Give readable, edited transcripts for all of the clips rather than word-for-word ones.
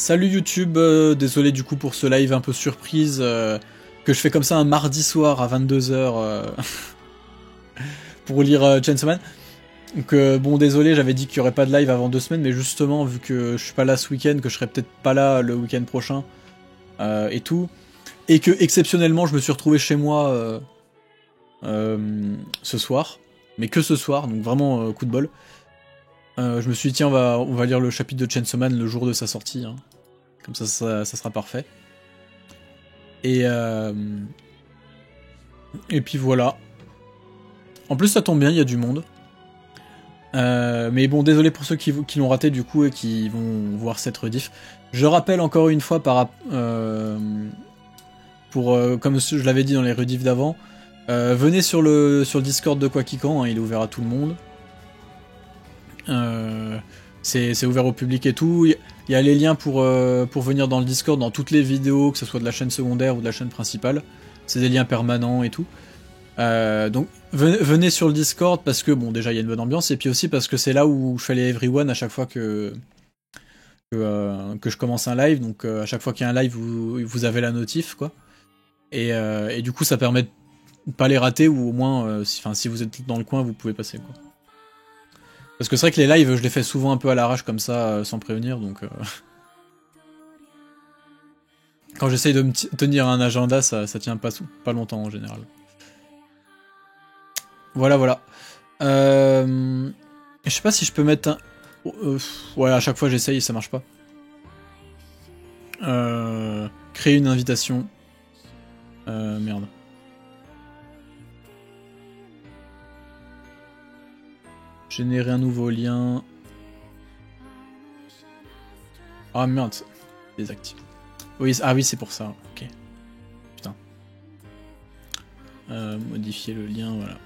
Salut YouTube, désolé du coup pour ce live un peu surprise que je fais comme ça un mardi soir à 22h pour lire Chainsaw Man. Donc bon désolé, j'avais dit qu'il n'y aurait pas de live avant 2 semaines, mais justement vu que je suis pas là ce week-end, que je serai peut-être pas là le week-end prochain et tout, et que exceptionnellement je me suis retrouvé chez moi ce soir, mais que ce soir, donc vraiment coup de bol. Je me suis dit tiens on va lire le chapitre de Chainsaw Man le jour de sa sortie, hein. Comme ça sera parfait. Et puis voilà. En plus ça tombe bien, il y a du monde. Mais bon, désolé pour ceux qui l'ont raté du coup et qui vont voir cette rediff. Je rappelle encore une fois comme je l'avais dit dans les rediffs d'avant, venez sur le Discord de Quakican, hein, il est ouvert à tout le monde. C'est ouvert au public et tout. Il y a les liens pour venir dans le Discord, dans toutes les vidéos, que ce soit de la chaîne secondaire ou de la chaîne principale. C'est des liens permanents et tout. Donc venez sur le Discord parce que bon déjà il y a une bonne ambiance et puis aussi parce que c'est là où je fais les everyone à chaque fois que je commence un live. Donc à chaque fois qu'il y a un live vous avez la notif quoi. Et du coup ça permet de pas les rater ou au moins si vous êtes dans le coin vous pouvez passer quoi. Parce que c'est vrai que les lives, je les fais souvent un peu à l'arrache comme ça, sans prévenir, donc... Quand j'essaye de me tenir un agenda, ça tient pas longtemps en général. Voilà. Je sais pas si je peux mettre un... ouais, à chaque fois j'essaye et ça marche pas. Créer une invitation. Merde. Générer un nouveau lien. Ah merde, désactive. Oui, c'est pour ça, ok. Putain. Modifier le lien, voilà.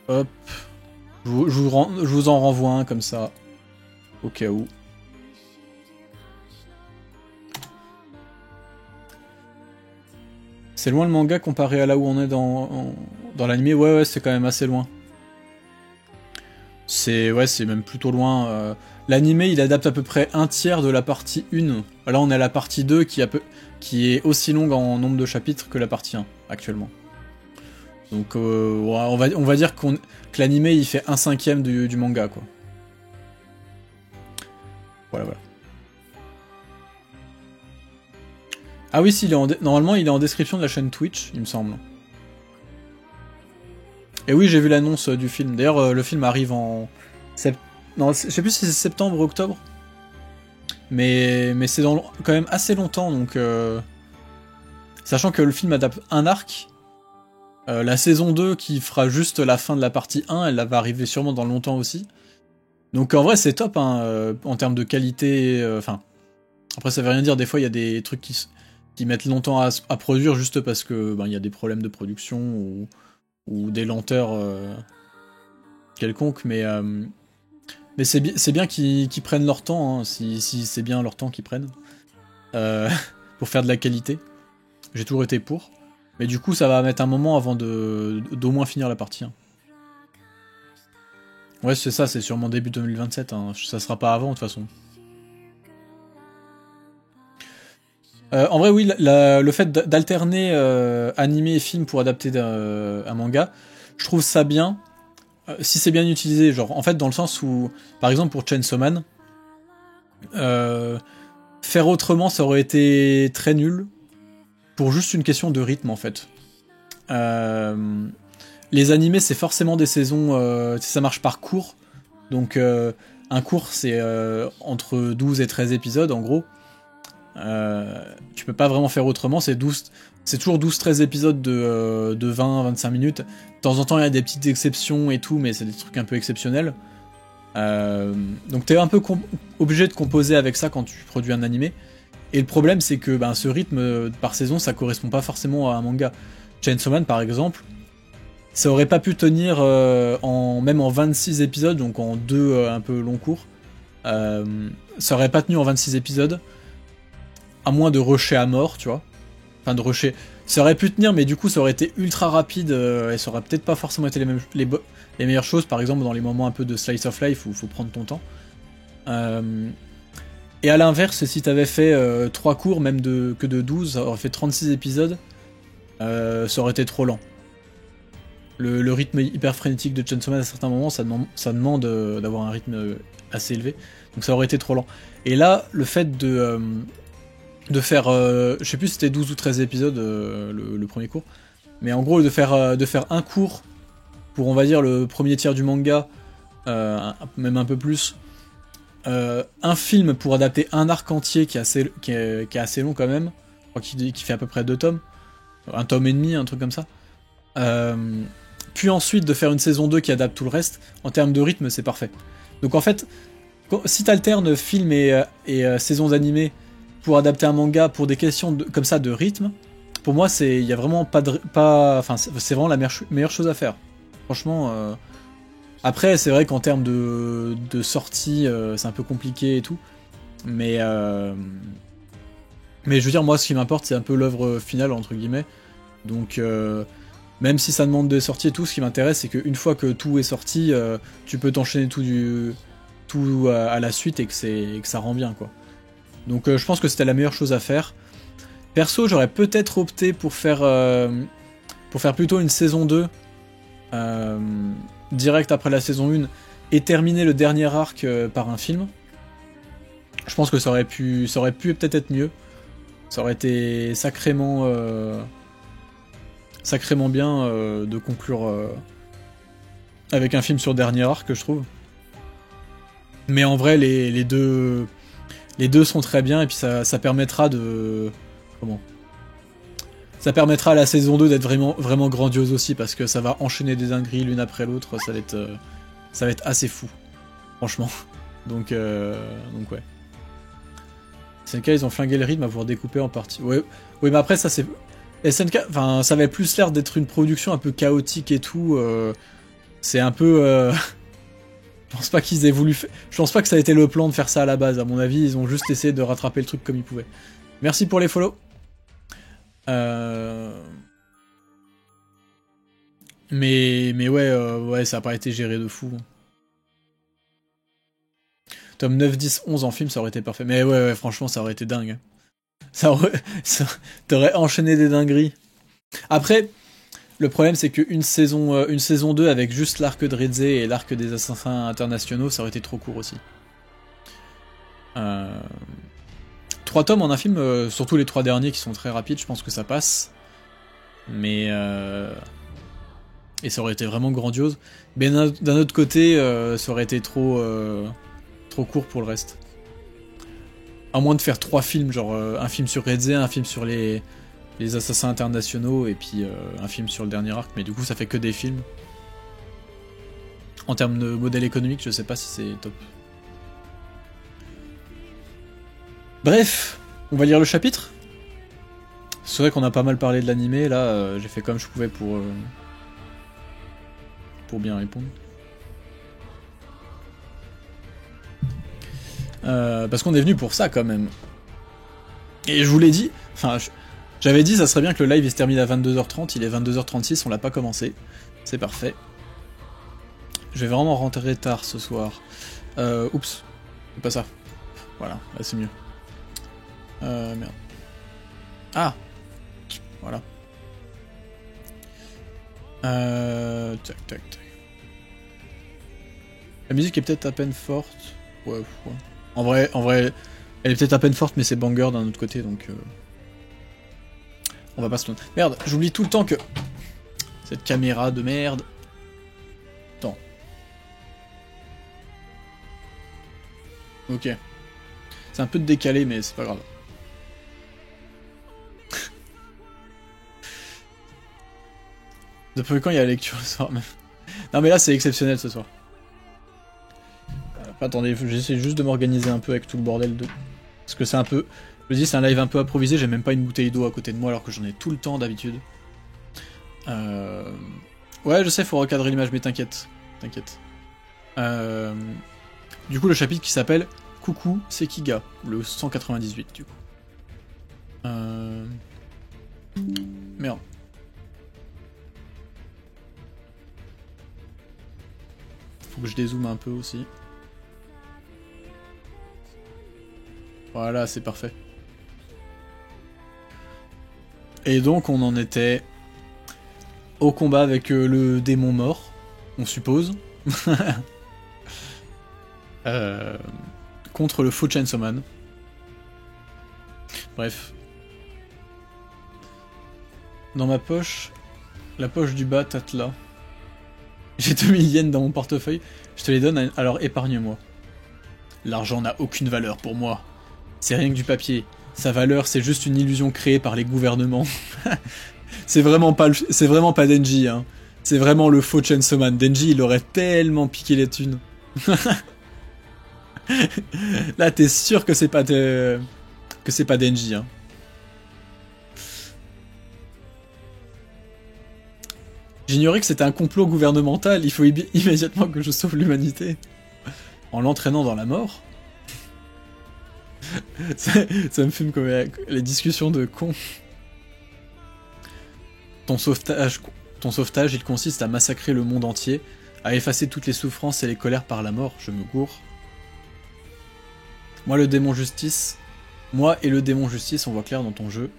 Hop. Je vous en renvoie un comme ça. Au cas où. C'est loin le manga comparé à là où on est dans l'anime. Ouais, c'est quand même assez loin. C'est même plutôt loin. L'anime il adapte à peu près un tiers de la partie 1. Là on est à la partie 2 qui est aussi longue en nombre de chapitres que la partie 1 actuellement. Donc on va dire que l'anime il fait 1/5 du manga quoi. Voilà. Ah oui si normalement il est en description de la chaîne Twitch il me semble. Et oui, j'ai vu l'annonce du film. D'ailleurs, le film arrive en... Non, je sais plus si c'est septembre ou octobre. Mais c'est dans quand même assez longtemps, donc... Sachant que le film adapte un arc. La saison 2, qui fera juste la fin de la partie 1, elle va arriver sûrement dans longtemps aussi. Donc en vrai, c'est top, hein, en termes de qualité... Enfin... après, ça veut rien dire, des fois, il y a des trucs qui mettent longtemps à produire, juste parce que il y a des problèmes de production, ou des lenteurs quelconques, mais c'est bien qu'ils prennent leur temps, hein, si c'est bien leur temps qu'ils prennent, pour faire de la qualité. J'ai toujours été pour. Mais du coup, ça va mettre un moment avant d'au moins finir la partie 1. Ouais, c'est ça, c'est sûrement début 2027, hein, ça sera pas avant, de toute façon. En vrai, oui, le fait d'alterner animé et film pour adapter un manga, je trouve ça bien, si c'est bien utilisé, genre, en fait, dans le sens où, par exemple, pour Chainsaw Man, faire autrement, ça aurait été très nul, pour juste une question de rythme, en fait. Les animés, c'est forcément des saisons, ça marche par cours, donc un cours, c'est entre 12 et 13 épisodes, en gros. Tu peux pas vraiment faire autrement, c'est toujours 12-13 épisodes de 20-25 minutes. De temps en temps il y a des petites exceptions et tout, mais c'est des trucs un peu exceptionnels. Donc t'es un peu obligé de composer avec ça quand tu produis un animé. Et le problème c'est que ce rythme par saison ça correspond pas forcément à un manga. Chainsaw Man par exemple, ça aurait pas pu tenir même en 26 épisodes, donc en deux un peu long cours. Ça aurait pas tenu en 26 épisodes. À moins de rusher à mort, tu vois. Enfin, de rusher. Ça aurait pu tenir, mais du coup, ça aurait été ultra rapide et ça aurait peut-être pas forcément été les meilleures choses. Par exemple, dans les moments un peu de slice of life où il faut prendre ton temps. Et à l'inverse, si t'avais fait 3 cours, même que de 12, ça aurait fait 36 épisodes, ça aurait été trop lent. Le rythme hyper frénétique de Chainsaw Man, à certains moments, ça demande d'avoir un rythme assez élevé. Donc ça aurait été trop lent. Et là, le fait de faire, je sais plus si c'était 12 ou 13 épisodes, le premier cours, mais en gros, de faire un cours pour, on va dire, le premier tiers du manga, même un peu plus, un film pour adapter un arc entier qui est assez long quand même, je crois qui fait à peu près 2 tomes, un tome et demi, un truc comme ça. Puis ensuite de faire une saison 2 qui adapte tout le reste, en termes de rythme, c'est parfait. Donc en fait, si t'alternes film et saisons d'animé pour adapter un manga pour des questions comme ça de rythme, pour moi, il y a vraiment c'est vraiment la meilleure chose à faire. Franchement, après, c'est vrai qu'en termes de sortie, c'est un peu compliqué et tout, mais je veux dire, moi, ce qui m'importe, c'est un peu l'œuvre finale, entre guillemets. Donc, même si ça demande des sorties et tout, ce qui m'intéresse, c'est qu'une fois que tout est sorti, tu peux t'enchaîner tout à la suite et que ça rend bien, quoi. Donc, je pense que c'était la meilleure chose à faire. Perso, j'aurais peut-être opté pour faire plutôt une saison 2 direct après la saison 1 et terminer le dernier arc par un film. Je pense que ça aurait pu peut-être être mieux. Ça aurait été sacrément bien de conclure avec un film sur le dernier arc, je trouve. Mais en vrai, les deux sont très bien, et puis ça permettra de... Comment ? Ça permettra à la saison 2 d'être vraiment, vraiment grandiose aussi, parce que ça va enchaîner des dingueries l'une après l'autre, ça va être assez fou, franchement. Donc ouais. SNK, ils ont flingué le rythme à pouvoir découper en partie. Ouais, oui, mais après, ça c'est... SNK, enfin, ça avait plus l'air d'être une production un peu chaotique et tout. C'est un peu... Je pense pas qu'ils aient voulu faire... Je pense pas que ça a été le plan de faire ça à la base. À mon avis, ils ont juste essayé de rattraper le truc comme ils pouvaient. Merci pour les follow. Mais ouais, ça a pas été géré de fou. Tome 9, 10, 11 en film, ça aurait été parfait. Mais ouais, franchement, ça aurait été dingue. T'aurais enchaîné des dingueries. Après, le problème, c'est qu'une saison 2 avec juste l'arc de Redze et l'arc des assassins internationaux, ça aurait été trop court aussi. 3 tomes en un film, surtout les 3 derniers qui sont très rapides, je pense que ça passe. Mais... Et ça aurait été vraiment grandiose. Mais d'un autre côté, ça aurait été trop court pour le reste. À moins de faire 3 films, genre un film sur Redze, un film sur les assassins internationaux, et puis un film sur le dernier arc, mais du coup ça fait que des films. En termes de modèle économique, je sais pas si c'est top. Bref, on va lire le chapitre. C'est vrai qu'on a pas mal parlé de l'animé, là j'ai fait comme je pouvais pour bien répondre. Parce qu'on est venu pour ça quand même. Et je vous l'ai dit, enfin j'avais dit ça serait bien que le live il se termine à 22h30, il est 22h36, on l'a pas commencé. C'est parfait. Je vais vraiment rentrer tard ce soir. Oups, c'est pas ça. Voilà, là c'est mieux. Merde. Ah, voilà. Tac, tac, tac. La musique est peut-être à peine forte. Ouais. En vrai, elle est peut-être à peine forte, mais c'est banger d'un autre côté, donc... On va pas se plaindre. Merde, j'oublie tout le temps que... Cette caméra de merde... Attends. Ok. C'est un peu décalé, mais c'est pas grave. Depuis quand il y a la lecture le soir même? Non mais là c'est exceptionnel ce soir. Attendez, j'essaie juste de m'organiser un peu avec tout le bordel de... Parce que c'est un peu... Je dis c'est un live un peu improvisé, j'ai même pas une bouteille d'eau à côté de moi alors que j'en ai tout le temps d'habitude. Ouais je sais, faut recadrer l'image, mais t'inquiète. T'inquiète. Du coup le chapitre qui s'appelle Coucou, c'est Kiga, le 198 du coup. Merde. Faut que je dézoome un peu aussi. Voilà, c'est parfait. Et donc on en était au combat avec le démon mort, on suppose. Contre le faux Chainsaw Man. Bref. Dans ma poche, la poche du bas, Tatla. J'ai 2000 yens dans mon portefeuille, je te les donne, alors épargne-moi. L'argent n'a aucune valeur pour moi. C'est rien que du papier. Sa valeur, c'est juste une illusion créée par les gouvernements. C'est vraiment pas Denji, hein. C'est vraiment le faux Chainsaw Man. Denji, il aurait tellement piqué les thunes. Là, t'es sûr que c'est pas Denji, hein. J'ignorais que c'était un complot gouvernemental. Il faut immédiatement que je sauve l'humanité. En l'entraînant dans la mort. ça me fume comme les discussions de cons. Ton sauvetage, il consiste à massacrer le monde entier, à effacer toutes les souffrances et les colères par la mort. Je me gourre. Moi et le démon justice, on voit clair dans ton jeu.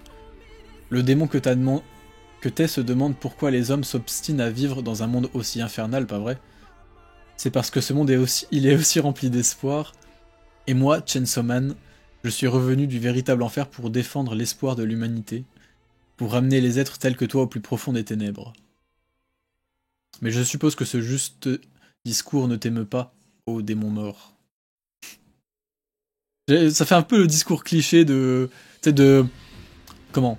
Le démon que t'es se demande pourquoi les hommes s'obstinent à vivre dans un monde aussi infernal, pas vrai? C'est parce que ce monde est aussi rempli d'espoir. Et moi, Chainsaw Man, je suis revenu du véritable enfer pour défendre l'espoir de l'humanité, pour ramener les êtres tels que toi au plus profond des ténèbres. Mais je suppose que ce juste discours ne t'émeut pas, ô démon mort. Ça fait un peu le discours cliché comment,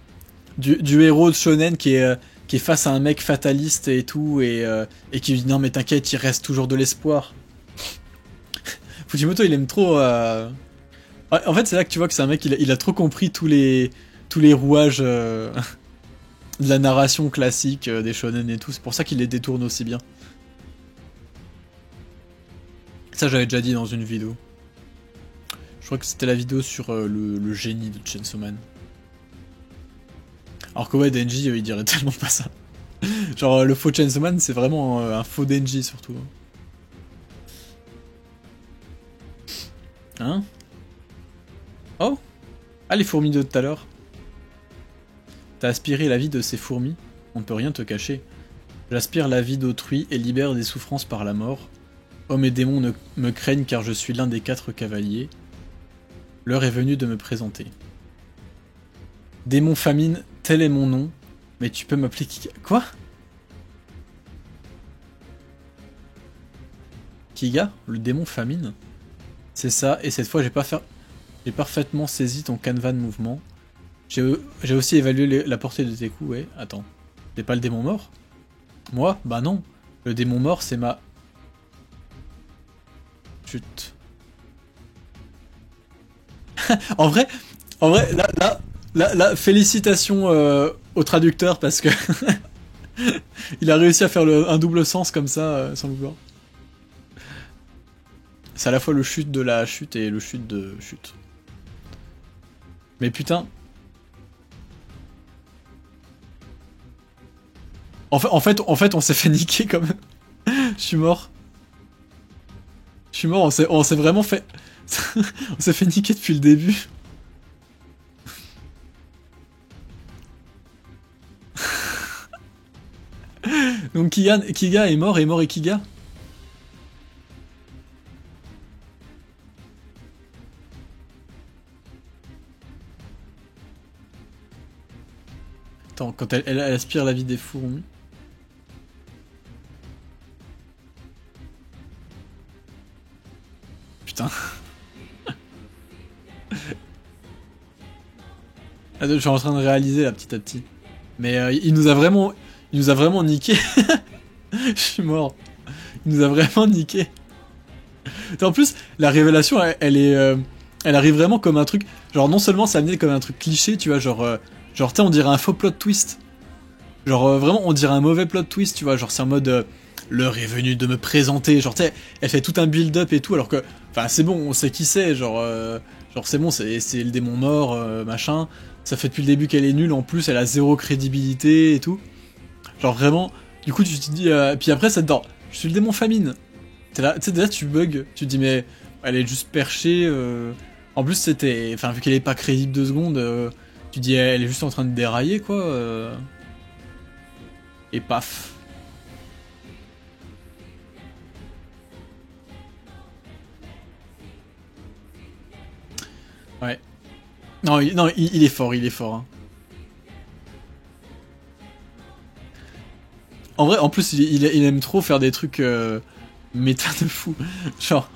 du héros de shonen qui est face à un mec fataliste et tout, et qui dit non mais t'inquiète, il reste toujours de l'espoir. Fujimoto, il aime trop... En fait, c'est là que tu vois que c'est un mec, il a trop compris tous les rouages de la narration classique des shonen et tout. C'est pour ça qu'il les détourne aussi bien. Ça, j'avais déjà dit dans une vidéo. Je crois que c'était la vidéo sur le génie de Chainsaw Man. Alors que ouais, Denji, il dirait tellement pas ça. Genre, le faux Chainsaw Man, c'est vraiment un faux Denji, surtout. Hein? Oh! Ah, les fourmis de tout à l'heure. T'as aspiré la vie de ces fourmis? On ne peut rien te cacher. J'aspire la vie d'autrui et libère des souffrances par la mort. Hommes et démons me craignent car je suis l'un des 4 cavaliers. L'heure est venue de me présenter. Démon famine, tel est mon nom, mais tu peux m'appeler Kiga. Quoi? Kiga? Le démon famine? C'est ça, et cette fois j'ai parfaitement saisi ton canevas de mouvement. J'ai aussi évalué la portée de tes coups, ouais. Attends, t'es pas le démon mort? Moi? Bah non. Le démon mort, c'est ma... Chut. en vrai, là, félicitations au traducteur parce que il a réussi à faire un double sens comme ça sans le vouloir. C'est à la fois le chute de la chute et le chute de chute. Mais putain. En fait, on s'est fait niquer quand même. Je suis mort. On s'est vraiment fait... on s'est fait niquer depuis le début. Donc Kiga est mort et Kiga. Attends, quand elle aspire la vie des fourmis. Putain. Je suis en train de réaliser là petit à petit. Mais il nous a vraiment niqué. Je suis mort. Il nous a vraiment niqué. En plus, la révélation, elle arrive vraiment comme un truc. Genre, non seulement ça amenait comme un truc cliché, tu vois, genre, tu sais, on dirait un faux plot twist. Genre, vraiment, on dirait un mauvais plot twist, tu vois. Genre, c'est en mode, l'heure est venue de me présenter. Genre, tu sais, elle fait tout un build-up et tout, alors que, enfin, c'est bon, on sait qui c'est. Genre, c'est bon, c'est le démon mort, machin. Ça fait depuis le début qu'elle est nulle, en plus, elle a zéro crédibilité et tout. Genre, vraiment, du coup, tu te dis, puis après, ça te dort. Je suis le démon famine. T'es là, tu sais, déjà, tu bugs. Tu te dis, mais elle est juste perchée. En plus, c'était. Enfin, vu qu'elle est pas crédible 2 secondes, tu dis elle est juste en train de dérailler, quoi. Et paf. Ouais. Non, il est fort, il est fort. Hein. En vrai, en plus, il aime trop faire des trucs méta de fou. Genre,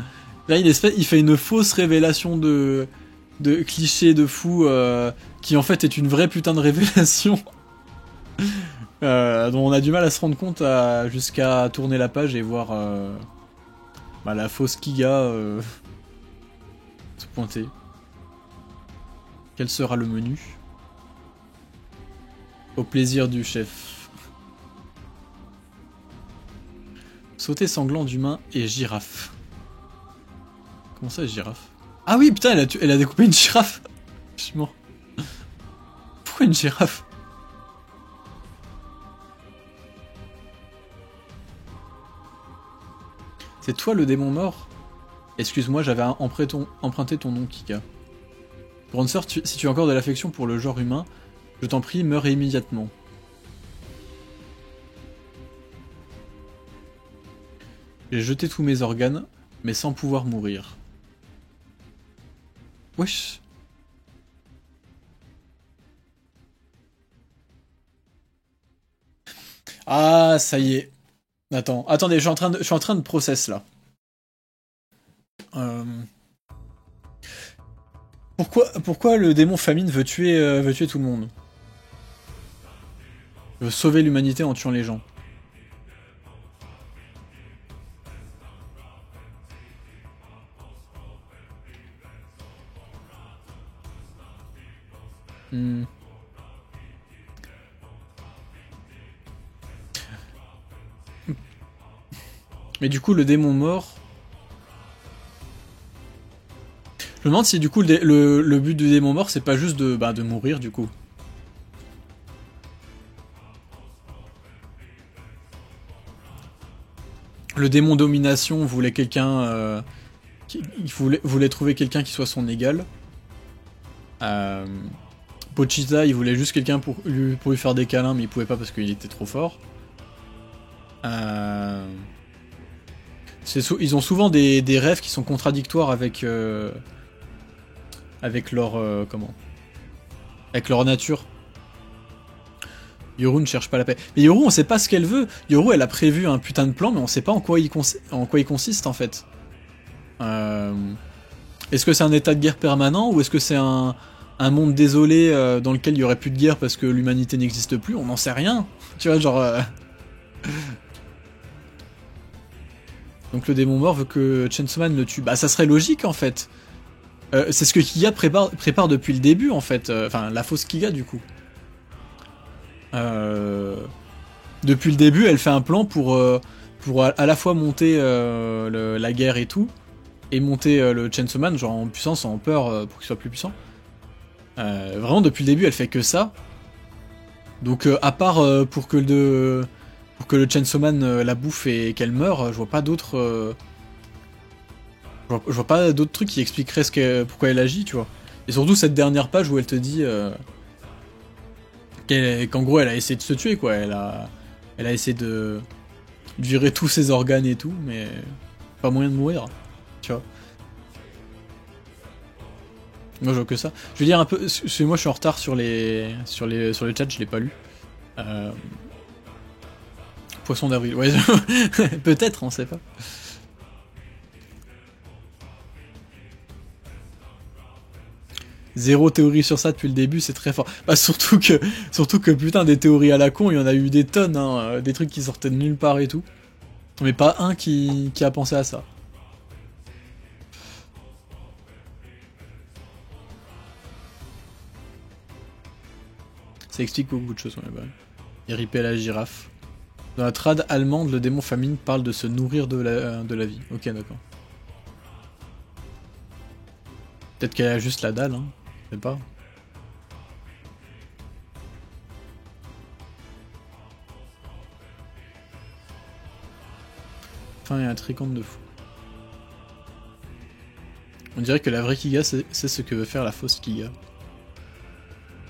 là, il fait une fausse révélation de cliché de fou qui en fait est une vraie putain de révélation. Dont on a du mal à se rendre compte jusqu'à tourner la page et voir la fausse Kiga se pointer. Quel sera le menu? Au plaisir du chef. Sauté sanglant d'humain et girafe. Comment ça, girafe? Ah oui, putain, elle a découpé une girafe. Je suis mort. Pourquoi une girafe? C'est toi le démon mort? Excuse-moi, j'avais emprunté ton nom, Kika. Grande sœur, si tu as encore de l'affection pour le genre humain, je t'en prie, meurs immédiatement. J'ai jeté tous mes organes, mais sans pouvoir mourir. Wesh. Ah, ça y est. Attendez, je suis en train de process là. Euh... Pourquoi le démon famine veut tuer tout le monde? Il veut sauver l'humanité en tuant les gens. Hmm. Mais du coup, le démon mort... Je me demande si du coup le but du démon mort c'est pas juste de mourir du coup. Le démon domination voulait quelqu'un... il voulait trouver quelqu'un qui soit son égal. Pochita il voulait juste quelqu'un pour lui faire des câlins mais il pouvait pas parce qu'il était trop fort. Ils ont souvent des rêves qui sont contradictoires avec leur avec leur nature. Yoru ne cherche pas la paix. Mais Yoru, on sait pas ce qu'elle veut. Yoru, elle a prévu un putain de plan, mais on sait pas en quoi il consiste en fait. Est-ce que c'est un état de guerre permanent ou est-ce que c'est un monde désolé dans lequel il y aurait plus de guerre parce que l'humanité n'existe plus? On n'en sait rien. Tu vois, genre. Donc le démon mort veut que Chainsaw Man le tue. Bah ça serait logique en fait. C'est ce que Kiga prépare depuis le début en fait. Enfin la fausse Kiga du coup. Depuis le début elle fait un plan pour à la fois monter la guerre et tout. Et monter le Chainsaw Man genre en puissance, en peur pour qu'il soit plus puissant. Vraiment depuis le début elle fait que ça. Donc à part pour que le Chainsaw Man la bouffe et qu'elle meure, je vois pas d'autres... Je vois pas d'autres trucs qui expliqueraient pourquoi elle agit, tu vois. Et surtout cette dernière page où elle te dit qu'en gros elle a essayé de se tuer, quoi. Elle a essayé de virer tous ses organes et tout, mais pas moyen de mourir, tu vois. Moi je vois que ça. Je vais dire un peu, parce que moi je suis en retard sur le chat, je l'ai pas lu. Poisson d'avril, ouais, peut-être, on sait pas. Zéro théorie sur ça depuis le début, c'est très fort. Bah surtout que putain des théories à la con, il y en a eu des tonnes, hein, des trucs qui sortaient de nulle part et tout. Mais pas un qui a pensé à ça. Ça explique beaucoup de choses, ouais, bah. Et ripé à la girafe. Dans la trad allemande, le démon famine parle de se nourrir de la vie. Ok, d'accord. Peut-être qu'elle a juste la dalle, hein. Je sais pas. Enfin, il y a un triconte de fou. On dirait que la vraie Kiga, c'est ce que veut faire la fausse Kiga.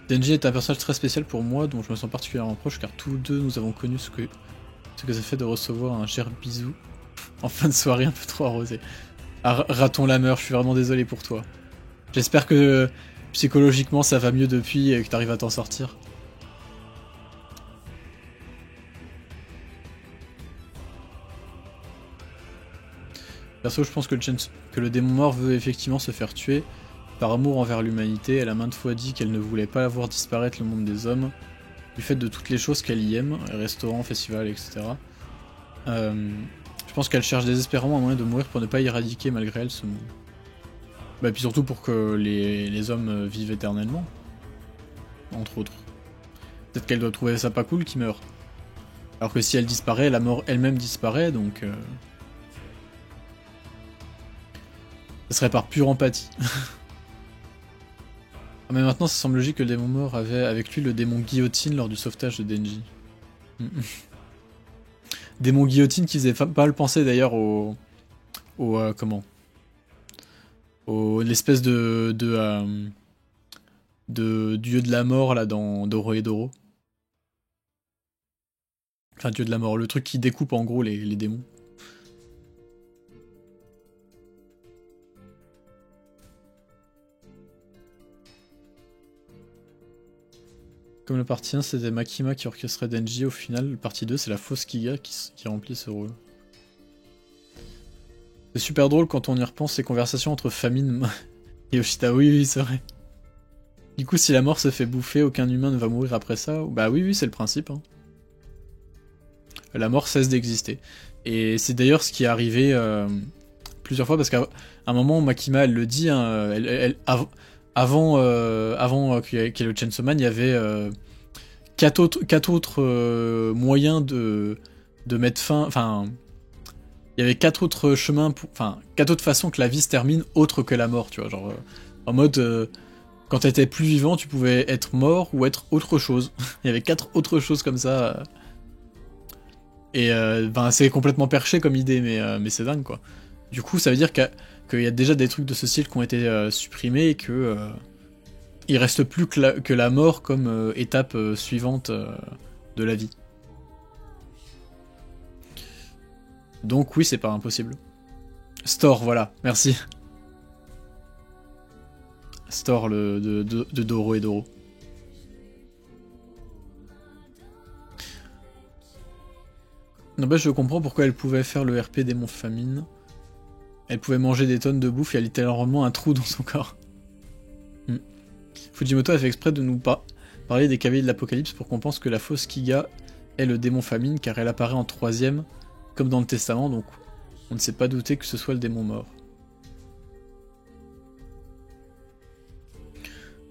Denji est un personnage très spécial pour moi, dont je me sens particulièrement proche, car tous deux nous avons connu ce que ça fait de recevoir un cher bisou en fin de soirée un peu trop arrosé. Ah, raton lameur, je suis vraiment désolé pour toi. J'espère que psychologiquement ça va mieux depuis et que t'arrives à t'en sortir. Perso, je pense que le démon mort veut effectivement se faire tuer. Par amour envers l'humanité, elle a maintes fois dit qu'elle ne voulait pas voir disparaître le monde des hommes, du fait de toutes les choses qu'elle y aime, restaurants, festivals, etc. Je pense qu'elle cherche désespérément un moyen de mourir pour ne pas éradiquer malgré elle ce monde. Bah, et puis surtout pour que les hommes vivent éternellement. Entre autres. Peut-être qu'elle doit trouver ça pas cool qu'il meure. Alors que si elle disparaît, la mort elle-même disparaît, donc... Ça serait par pure empathie. Ah, mais maintenant, ça semble logique que le démon mort avait avec lui le démon guillotine lors du sauvetage de Denji. Démon guillotine qui faisait pas mal penser d'ailleurs au comment, l'espèce de dieu de la mort là dans Doro et Doro. Enfin, dieu de la mort, le truc qui découpe en gros les démons. Comme le partie 1, c'était Makima qui orchestrait Denji, au final, le partie 2, c'est la fausse Kiga qui remplit ce rôle. C'est super drôle quand on y repense, ces conversations entre Famine et Yoshida. Oui, c'est vrai. Du coup, si la mort se fait bouffer, aucun humain ne va mourir après ça. Bah oui, c'est le principe. Hein. La mort cesse d'exister. Et c'est d'ailleurs ce qui est arrivé plusieurs fois, parce qu'à un moment, Makima, elle le dit, hein, avant qu'il y ait le Chainsaw Man, il y avait 4 autres moyens de mettre fin... Enfin, il y avait 4 autres chemins, enfin, 4 autres façons que la vie se termine autre que la mort, tu vois. Genre, en mode, quand t'étais plus vivant, tu pouvais être mort ou être autre chose. Il y avait 4 autres choses comme ça. Et ben, c'est complètement perché comme idée, mais c'est dingue, quoi. Du coup, ça veut dire qu'il y a déjà des trucs de ce style qui ont été supprimés et que il reste plus que la mort comme étape suivante de la vie. Donc oui, c'est pas impossible. Store, voilà, merci. Store de Doro et Doro. Non bah je comprends pourquoi elle pouvait faire le RP démon famine. Elle pouvait manger des tonnes de bouffe et elle a littéralement un trou dans son corps. Fujimoto a fait exprès de nous parler des cavaliers de l'apocalypse pour qu'on pense que la fausse Kiga est le démon famine car elle apparaît en 3ème comme dans le testament, donc on ne s'est pas douté que ce soit le démon mort.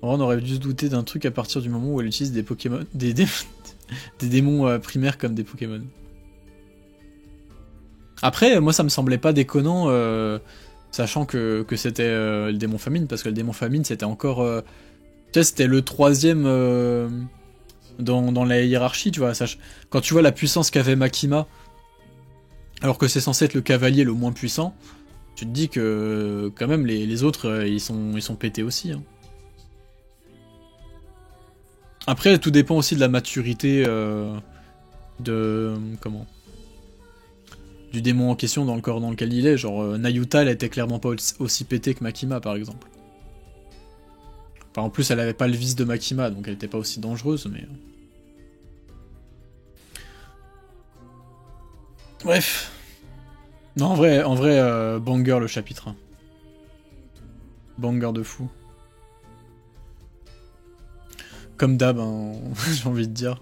On aurait dû se douter d'un truc à partir du moment où elle utilise des Pokémon, des démons primaires comme des Pokémon. Après, moi ça me semblait pas déconnant, sachant que c'était le démon famine, parce que le démon famine c'était encore... tu sais, c'était le 3ème dans la hiérarchie, tu vois. Quand tu vois la puissance qu'avait Makima, alors que c'est censé être le cavalier le moins puissant, tu te dis que quand même les autres ils sont pétés aussi. Hein. Après, tout dépend aussi de la maturité du démon en question dans le corps dans lequel il est. Genre, Nayuta, elle était clairement pas aussi pétée que Makima, par exemple. Enfin, en plus, elle avait pas le vice de Makima, donc elle était pas aussi dangereuse, mais... Bref. Non, en vrai banger le chapitre 1. Banger de fou. Comme d'hab, hein, j'ai envie de dire.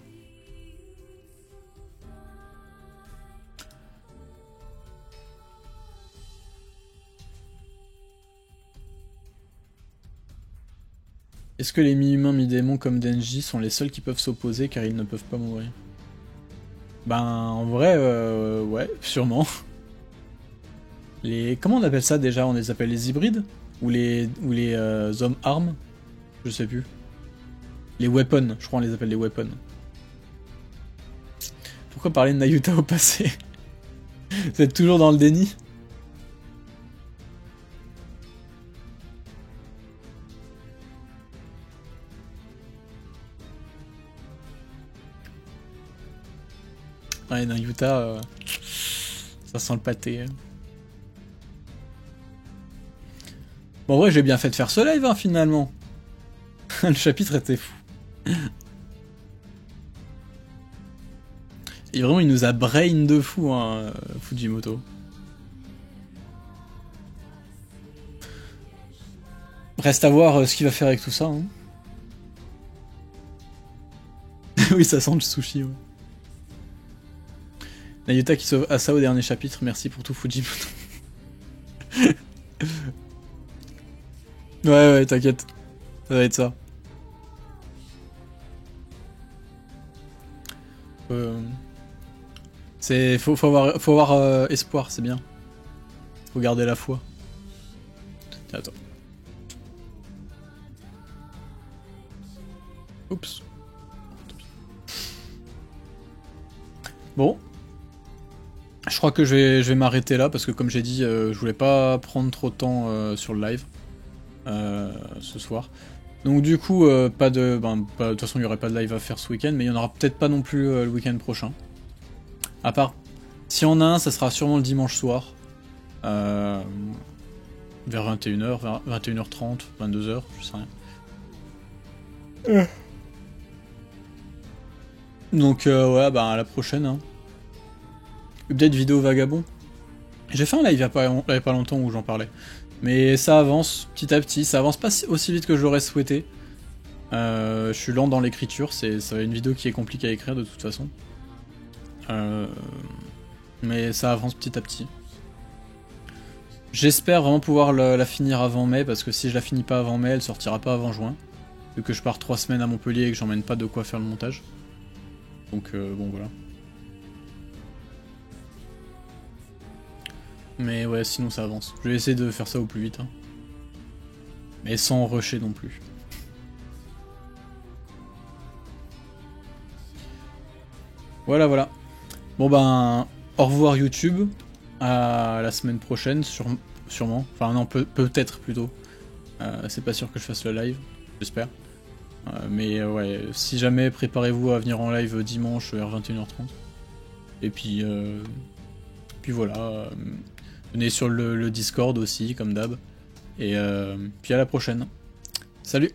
Est-ce que les mi-humains, mi-démons comme Denji sont les seuls qui peuvent s'opposer car ils ne peuvent pas mourir? Ben, en vrai, ouais, sûrement. Comment on appelle ça déjà? On les appelle les hybrides? Ou les hommes armes? Je sais plus. Les weapons, je crois on les appelle les weapons. Pourquoi parler de Nayuta au passé? Vous êtes toujours dans le déni? Ouais, dans Utah, ça sent le pâté. Bon, en vrai, j'ai bien fait de faire ce live, hein, finalement. Le chapitre était fou. Et vraiment, il nous a brain de fou, hein, Fujimoto. Reste à voir ce qu'il va faire avec tout ça. Hein. Oui, ça sent le sushi, ouais. Nayuta qui sauve Asa au dernier chapitre, merci pour tout, Fujimoto. Ouais, t'inquiète. Ça va être ça. Faut avoir espoir, c'est bien. Faut garder la foi. Attends. Oups. Bon. Je crois que je vais m'arrêter là parce que comme j'ai dit, je voulais pas prendre trop de temps sur le live ce soir. Donc du coup, de toute façon il n'y aurait pas de live à faire ce week-end, mais il n'y en aura peut-être pas non plus le week-end prochain. À part, si on a un, ça sera sûrement le dimanche soir. Vers 21h, 21h30, 22h, je sais rien. Donc ouais, bah à la prochaine. Hein. Update vidéo vagabond. J'ai fait un live il y a pas longtemps où j'en parlais. Mais ça avance petit à petit, ça avance pas aussi vite que je l'aurais souhaité. Je suis lent dans l'écriture, ça va être une vidéo qui est compliquée à écrire de toute façon. Mais ça avance petit à petit. J'espère vraiment pouvoir la finir avant mai, parce que si je la finis pas avant mai, elle sortira pas avant juin. Vu que je pars 3 semaines à Montpellier et que j'emmène pas de quoi faire le montage. Donc bon voilà. Mais ouais, sinon ça avance. Je vais essayer de faire ça au plus vite. Hein. Mais sans rusher non plus. Voilà. Bon ben, au revoir YouTube. À la semaine prochaine, sûrement. Enfin non, peut-être plutôt. C'est pas sûr que je fasse le live, j'espère. Mais ouais, si jamais, préparez-vous à venir en live dimanche vers 21h30. Et puis voilà. Venez sur le Discord aussi, comme d'hab. Et puis à la prochaine. Salut!